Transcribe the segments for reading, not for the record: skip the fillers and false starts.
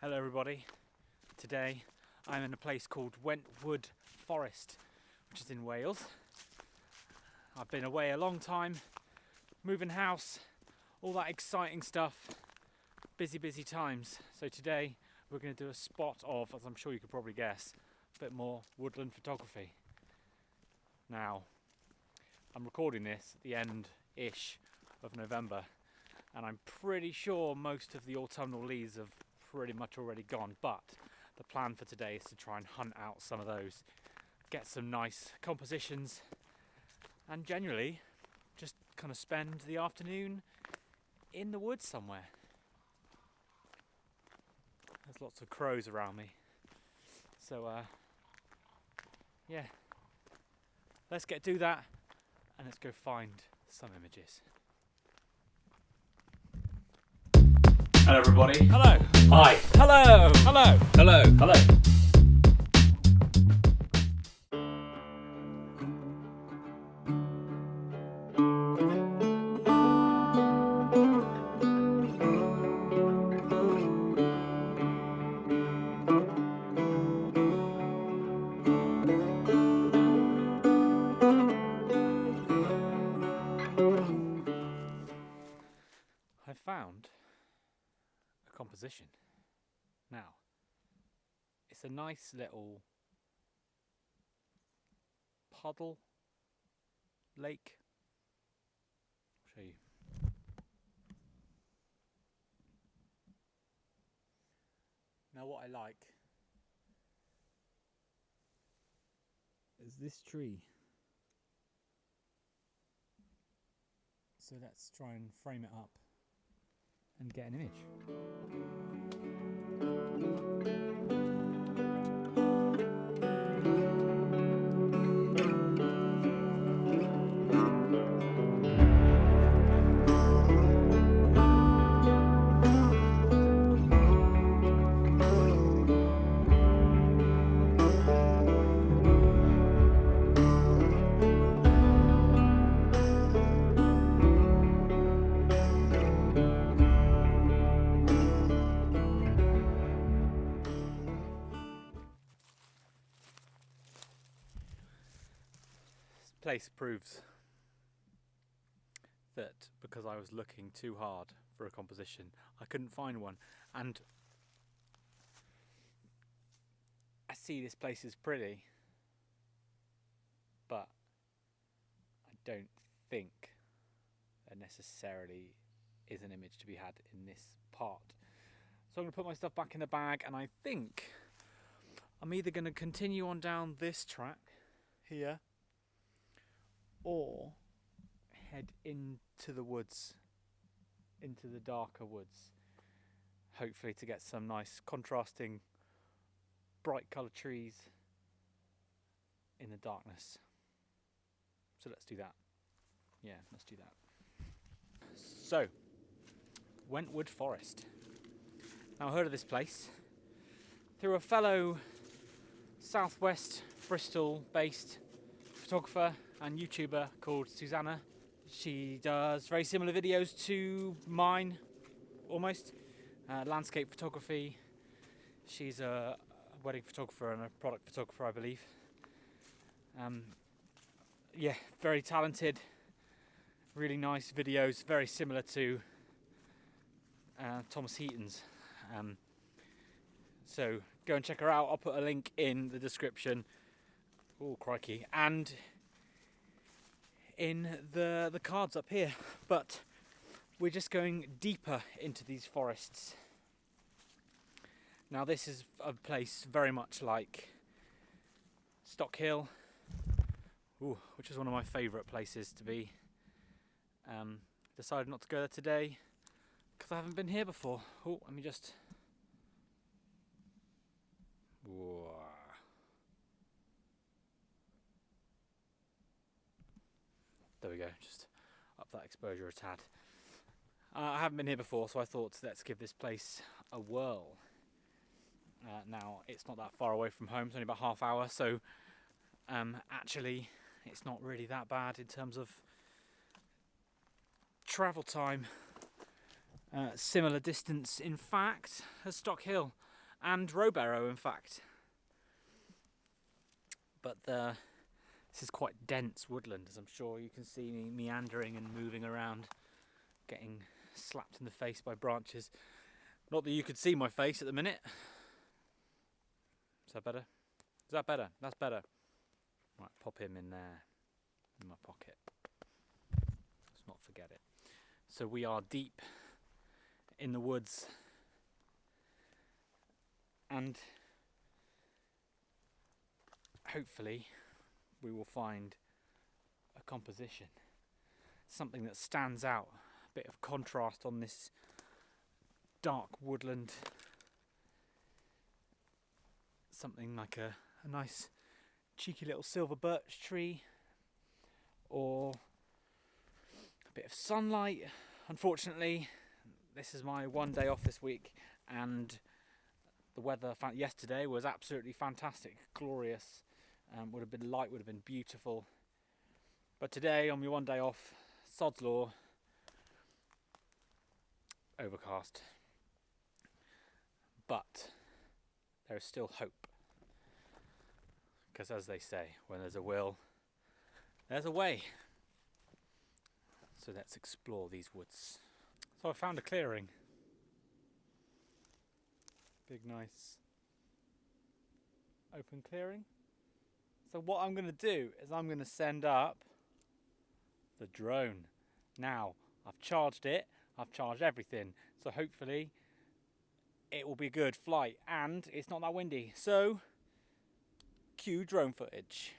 Hello everybody. Today I'm in a place called Wentwood Forest, which is in Wales. I've been away a long time, moving house, all that exciting stuff, busy times. So today we're going to do a spot of, as I'm sure you could probably guess, a bit more woodland photography. Now, I'm recording this at the end-ish of November, and I'm pretty sure most of the autumnal leaves have pretty much already gone, but the plan for today is to try and hunt out some of those, get some nice compositions, and generally just kind of spend the afternoon in the woods somewhere. There's lots of crows around me, so yeah, let's do that and let's go find some images. Hello everybody. Hello. Hi. Hello. Hello. Hello. Hello. I found a composition. Now, it's a nice little puddle, lake. I'll show you. Now what I like is this tree. So let's try and frame it up and get an image. Place proves that because I was looking too hard for a composition, I couldn't find one. And I see this place is pretty, but I don't think there necessarily is an image to be had in this part. So I'm going to put my stuff back in the bag, and I think I'm either going to continue on down this track here or head into the woods, into the darker woods, hopefully to get some nice contrasting bright coloured trees in the darkness. So let's do that. Yeah, let's do that. So, Wentwood Forest. Now I heard of this place through a fellow southwest Bristol based photographer and YouTuber called Susanna. She does very similar videos to mine, almost. Landscape photography. She's a wedding photographer and a product photographer, I believe. Yeah, very talented, really nice videos, very similar to Thomas Heaton's. So go and check her out. I'll put a link in the description. Oh, crikey. And in the cards up here, but we're just going deeper into these forests. Now this is a place very much like Stockhill, which is one of my favourite places to be. Decided not to go there today because I haven't been here before. Oh, let me just... Whoa. There we go, just up that exposure a tad. I haven't been here before, so I thought let's give this place a whirl. Now, it's not that far away from home, it's only about half hour, so actually it's not really that bad in terms of travel time. Similar distance, in fact, as Stockhill. and rowbarrow, in fact. But this is quite dense woodland, as I'm sure you can see me meandering and moving around, getting slapped in the face by branches. Not that you could see my face at the minute. Is that better? Is that better? That's better. Right, pop him in there, in my pocket. Let's not forget it. So we are deep in the woods, and hopefully we will find a composition, something that stands out, a bit of contrast on this dark woodland, something like a nice cheeky little silver birch tree, or a bit of sunlight. Unfortunately, this is my one day off this week, and the weather yesterday was absolutely fantastic, glorious. Would have been light, would have been beautiful. But today, on my one day off, sod's law, overcast. But there is still hope. Because as they say, when there's a will, there's a way. So let's explore these woods. So I found a clearing. Big, nice, open clearing. So what I'm going to do is I'm going to send up the drone. Now, I've charged it, I've charged everything, so hopefully it will be a good flight, and it's not that windy. So, cue drone footage.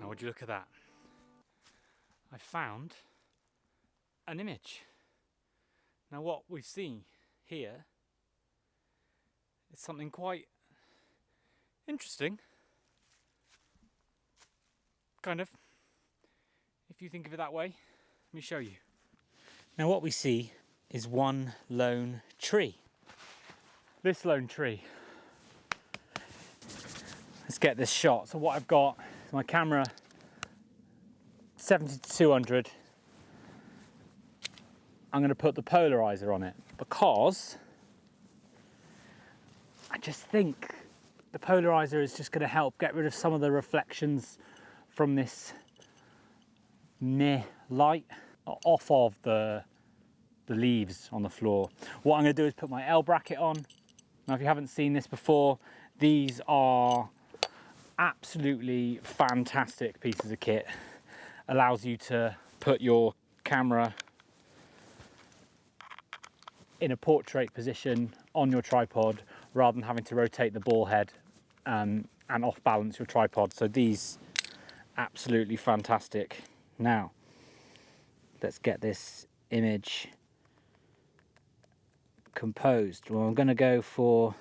Would you look at that? I found an image. Now what we see here is something quite interesting. Kind of, if you think of it that way. Let me show you. Now what we see is one lone tree. This lone tree. Let's get this shot. So what I've got is my camera 70 to 200. I'm going to put the polarizer on it because I just think the polarizer is just going to help get rid of some of the reflections from this near light off of the leaves on the floor. What I'm going to do is put my L bracket on. Now if you haven't seen this before, these are absolutely fantastic pieces of kit. Allows you to put your camera in a portrait position on your tripod rather than having to rotate the ball head and off balance your tripod. So these absolutely fantastic. Now let's get this image composed. Well, I'm going to go for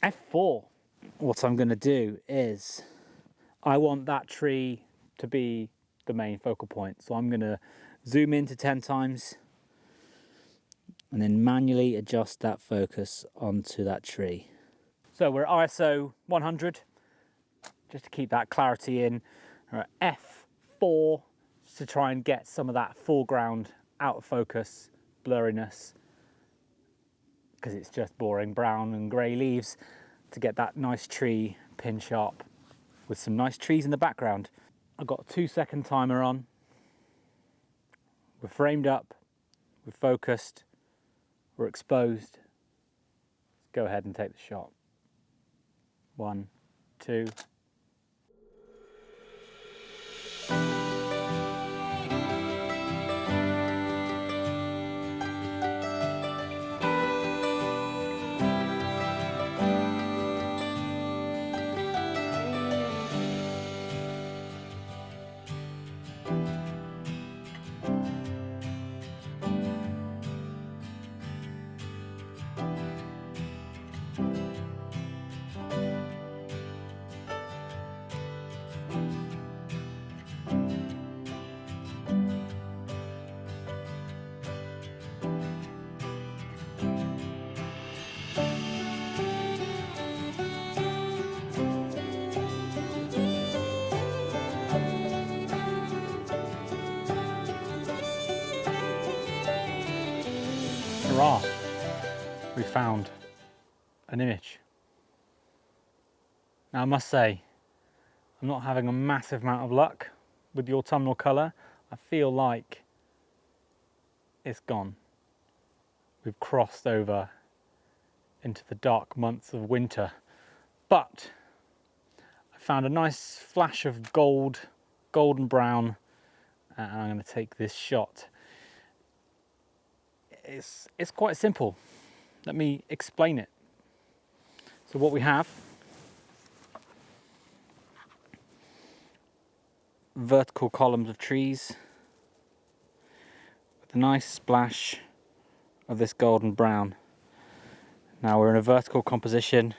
f4. What I'm going to do is I want that tree to be the main focal point. So I'm going to zoom in to 10 times and then manually adjust that focus onto that tree. So we're at ISO 100 just to keep that clarity in. or F4 to try and get some of that foreground out of focus blurriness, because it's just boring brown and grey leaves, to get that nice tree pin sharp with some nice trees in the background. I've got a 2-second timer on. We're framed up, we're focused, we're exposed. Let's go ahead and take the shot. 1, 2. Hurrah! We found an image. Now I must say, I'm not having a massive amount of luck with the autumnal colour. I feel like it's gone. We've crossed over into the dark months of winter. But I found a nice flash of golden brown, and I'm going to take this shot. It's quite simple. Let me explain it. So what we have, vertical columns of trees with a nice splash of this golden brown. Now we're in a vertical composition,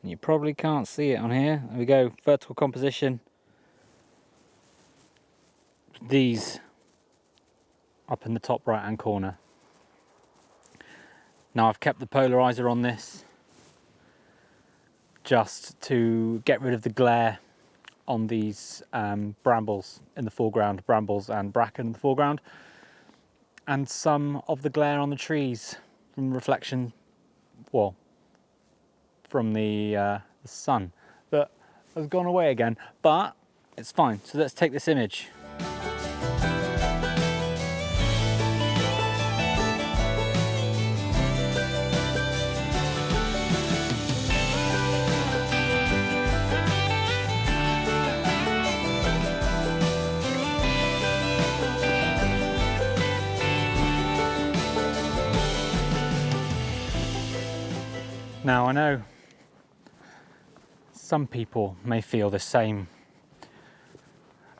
and you probably can't see it on here. There we go, vertical composition. These up in the top right hand corner. Now I've kept the polarizer on this just to get rid of the glare on these brambles in the foreground, brambles and bracken in the foreground, and some of the glare on the trees from reflection, well, from the sun that has gone away again, but it's fine. So let's take this image. Now I know some people may feel the same,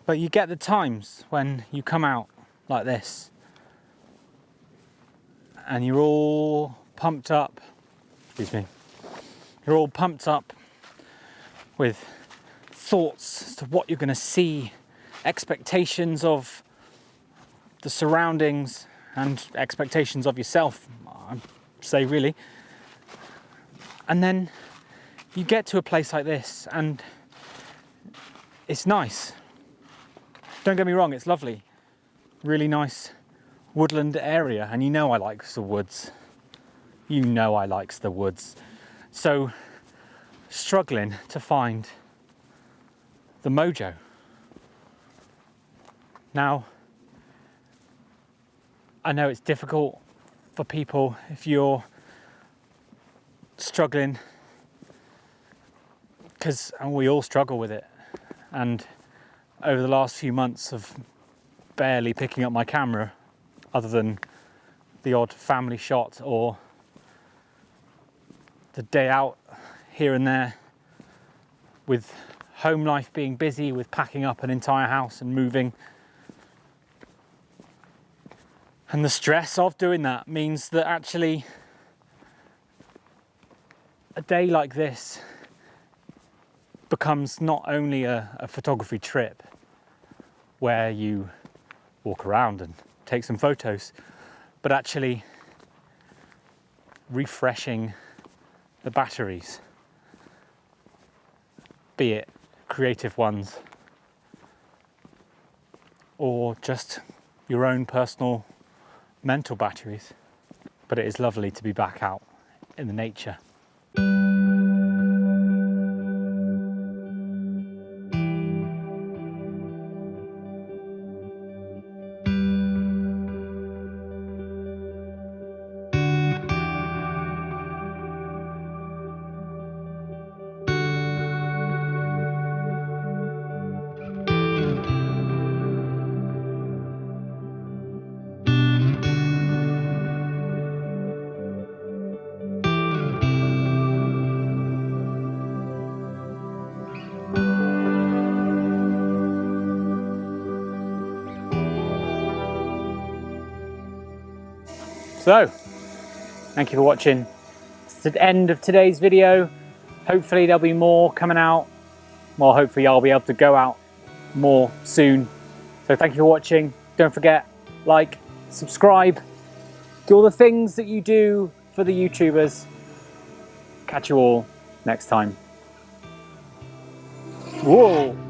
but you get the times when you come out like this and you're all pumped up, you're all pumped up with thoughts as to what you're going to see, expectations of the surroundings and expectations of yourself, I'd say really. And then you get to a place like this and it's nice. Don't get me wrong, it's lovely. Really nice woodland area, and you know I likes the woods. You know I likes the woods. So struggling to find the mojo. Now, I know it's difficult for people if you're struggling, because we all struggle with it, and over the last few months of barely picking up my camera other than the odd family shot or the day out here and there, with home life being busy with packing up an entire house and moving, and the stress of doing that means that actually a day like this becomes not only a photography trip where you walk around and take some photos, but actually refreshing the batteries, be it creative ones, or just your own personal mental batteries. But it is lovely to be back out in the nature. So, thank you for watching. It's the end of today's video. Hopefully there'll be more coming out. Well, hopefully I'll be able to go out more soon. So thank you for watching. Don't forget, like, subscribe, do all the things that you do for the YouTubers. Catch you all next time. Whoa.